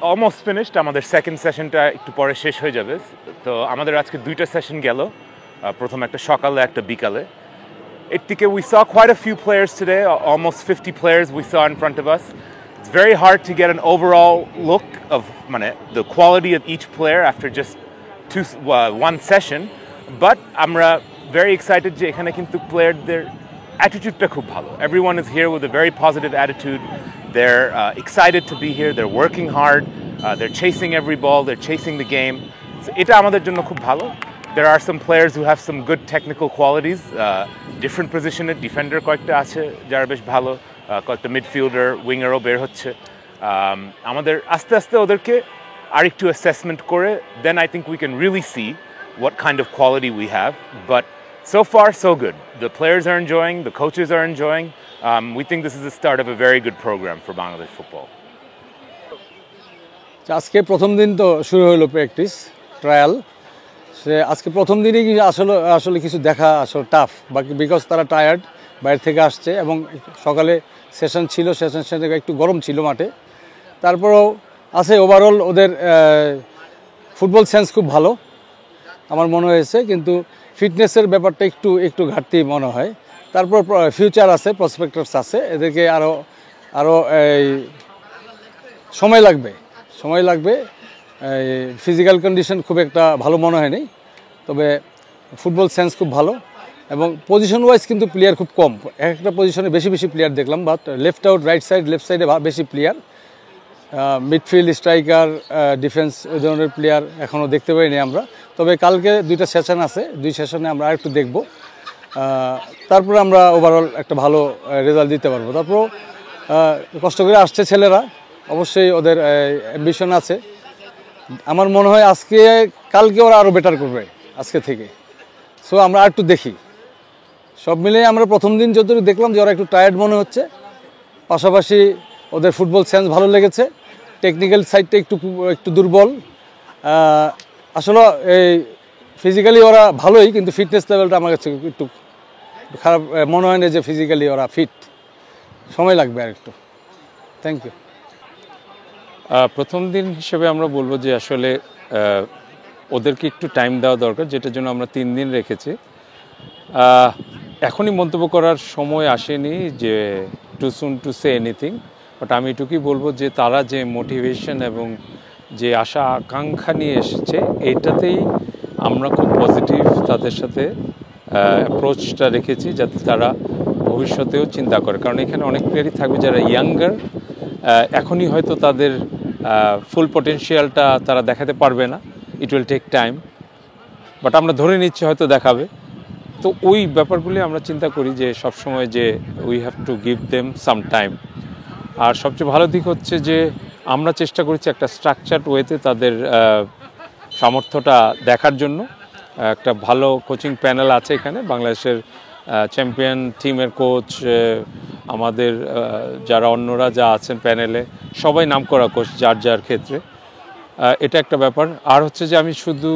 Almost finished আমাদের second সেশনটা একটু পরে শেষ হয়ে যাবে তো আমাদের আজকে দুইটা সেশন গেল প্রথম একটা সকালে একটা বিকালে এর থেকে we saw quite a few players today almost 50 players we saw in front of us it's very hard to get an overall look of the quality of each player after just one session but আমরা very excited যে এখানে কিন্তু প্লেয়ারদের attitude-টা খুব ভালো everyone is here with a very positive attitude they're excited to be here they're working hard they're chasing every ball they're chasing the game so এটা আমাদের জন্য খুব ভালো there are some players who have some good technical qualities different position defender কয়েকটা আছে যারা বেশ ভালো কয়েকটা মিডফিল্ডার উইঙ্গারও বের হচ্ছে আমাদের আস্তে আস্তে ওদেরকে আরেকটু অ্যাসেসমেন্ট করে then I think we can really see what kind of quality we have but so far so good the players are enjoying the coaches are enjoying we think this is the start of a very good program for Bangladesh football আজকে প্রথম দিন তো শুরু হলো practice trial সে আজকে প্রথম দিনই আসলে কিছু দেখা আসলে টাফ বাকি বিকজ তারা টায়ার্ড বাইরে থেকে আসছে এবং সকালে সেশন ছিল সেশন একটু গরম ছিল মাঠে তারপরেও আছে ওভারঅল ওদের ফুটবল সেন্স খুব ভালো আমার মনে হয়েছে কিন্তু ফিটনেসের ব্যাপারটা একটু ঘাটতি মনে হয় তারপর ফিউচার আছে প্রসপেক্টার্স আছে এদেরকে আরও সময় লাগবে ফিজিক্যাল কন্ডিশন খুব একটা ভালো মনে হয়নি তবে ফুটবল সেন্স খুব ভালো এবং পজিশন ওয়াইজ কিন্তু প্লেয়ার খুব কম একটা পজিশনে বেশি প্লেয়ার দেখলাম বাট লেফট সাইডে বেশি প্লেয়ার মিডফিল্ড স্ট্রাইকার ডিফেন্স এই ধরনের প্লেয়ার এখনও দেখতে পাইনি আমরা তবে কালকে দুইটা সেশন আছে দুই সেশনে আমরা আরেকটু দেখব তারপরে আমরা ওভারঅল একটা ভালো রেজাল্ট দিতে পারবো তারপর কষ্ট করে আসছে ছেলেরা অবশ্যই ওদের অ্যাম্বিশন আছে আমার মনে হয় কালকে ওরা আরও বেটার করবে আজকে থেকে সো আমরা একটু দেখি সব মিলিয়ে আমরা প্রথম দিন যতটুকু দেখলাম যে ওরা একটু টায়ার্ড মনে হচ্ছে পাশাপাশি ওদের ফুটবল সেন্স ভালো লেগেছে টেকনিক্যাল সাইডটা একটু দুর্বল আসলে এই ফিজিক্যালি ওরা ভালোই কিন্তু ফিটনেস লেভেলটা আমার কাছে একটু খারাপ মনে হয় না যে ফিজিক্যালি ওরা ফিট সময় লাগবে আর একটু থ্যাংক ইউ প্রথম দিন হিসেবে আমরা বলবো যে আসলে ওদেরকে একটু টাইম দেওয়া দরকার যেটার জন্য আমরা 3 দিন রেখেছি এখনই মন্তব্য করার সময় আসেনি যে too soon to say anything but আমি এটুকুই বলবো যে তারা যে মোটিভেশন এবং যে আশা আকাঙ্ক্ষা নিয়ে এসেছে এইটাতেই আমরা খুব পজিটিভ তাদের সাথে অ্যাপ্রোচটা রেখেছি যাতে তারা ভবিষ্যতেও চিন্তা করে কারণ এখানে অনেক প্লেয়ারই থাকবে যারা ইয়াঙ্গার এখনই হয়তো তাদের ফুল পটেনশিয়ালটা তারা দেখাতে পারবে না it will take time but আমরা ধরে নিচ্ছি হয়তো দেখাবে তো ওই ব্যাপারগুলি আমরা চিন্তা করি যে সবসময় যে we have to give them some time আর সবচেয়ে ভালো দিক হচ্ছে যে আমরা চেষ্টা করেছি একটা স্ট্রাকচারড ওয়েতে তাদের সামর্থ্যটা দেখার জন্য একটা ভালো কোচিং প্যানেল আছে এখানে বাংলাদেশের চ্যাম্পিয়ন টিমের কোচ আমাদের যারা অন্যরা যা আছেন প্যানেলে সবাই নামকরা কোচ যার ক্ষেত্রে এটা একটা ব্যাপার আর হচ্ছে যে আমি শুধু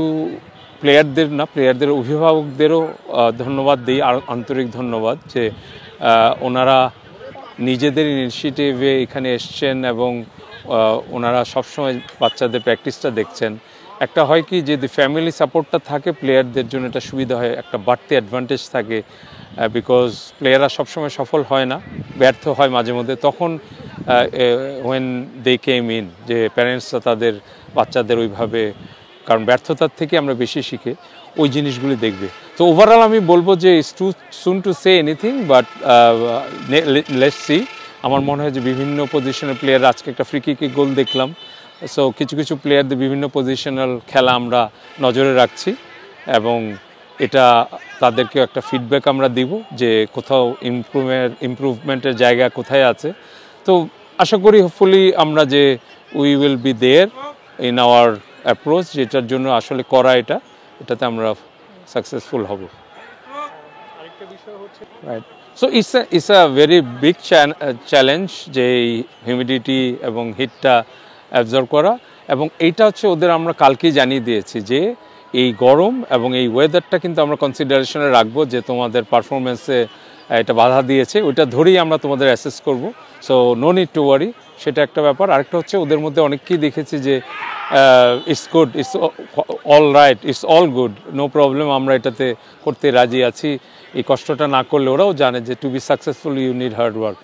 প্লেয়ারদের অভিভাবকদেরও ধন্যবাদ দিই আর আন্তরিক ধন্যবাদ যে ওনারা নিজেদের ইনিশিয়েটিভে এখানে এসছেন এবং ওনারা সবসময় বাচ্চাদের প্র্যাকটিসটা দেখছেন একটা হয় কি যে ফ্যামিলি সাপোর্টটা থাকে প্লেয়ারদের জন্য এটা সুবিধা হয় একটা বাড়তি অ্যাডভান্টেজ থাকে বিকজ প্লেয়াররা সবসময় সফল হয় না ব্যর্থ হয় মাঝে মধ্যে তখন ওয়েন দে কেম ইন যে প্যারেন্টসরা তাদের বাচ্চাদের ওইভাবে কারণ ব্যর্থতার থেকে আমরা বেশি শিখে ওই জিনিসগুলি দেখবে তো ওভারঅল আমি বলবো যে it's too soon to say anything but let's see আমার মনে হয় যে বিভিন্ন পজিশনের প্লেয়ার আজকে একটা ফ্রি কিকে গোল দেখলাম সো কিছু প্লেয়ারদের বিভিন্ন পজিশনাল খেলা আমরা নজরে রাখছি এবং এটা তাদেরকে একটা ফিডব্যাক আমরা দিব যে কোথাও ইমপ্রুভমেন্টের জায়গা কোথায় আছে তো আশা করি হোপফুলি আমরা যে we will be there in our approach যেটার জন্য আসলে করা এটাতে আমরা সাকসেসফুল হব right so it's a very big challenge যে হিউমিডিটি এবং হিটটা অ্যাবজর্ব করা এবং এইটা হচ্ছে ওদের আমরা কালকেই জানিয়ে দিয়েছি যে এই গরম এবং এই ওয়েদারটা কিন্তু আমরা কনসিডারেশনে রাখবো যে তোমাদের পারফরমেন্সে এটা বাধা দিয়েছে ওইটা ধরেই আমরা তোমাদের অ্যাসেস করব so no need to worry সেটা একটা ব্যাপার। আরেকটা হচ্ছে ওদের মধ্যে অনেককেই দেখেছি যে it's good, it's all right, it's all good, no problem, আমরা এটাতে করতে রাজি আছি। এই কষ্টটা না করলে ওরাও জানে যে to be successful you need hard work.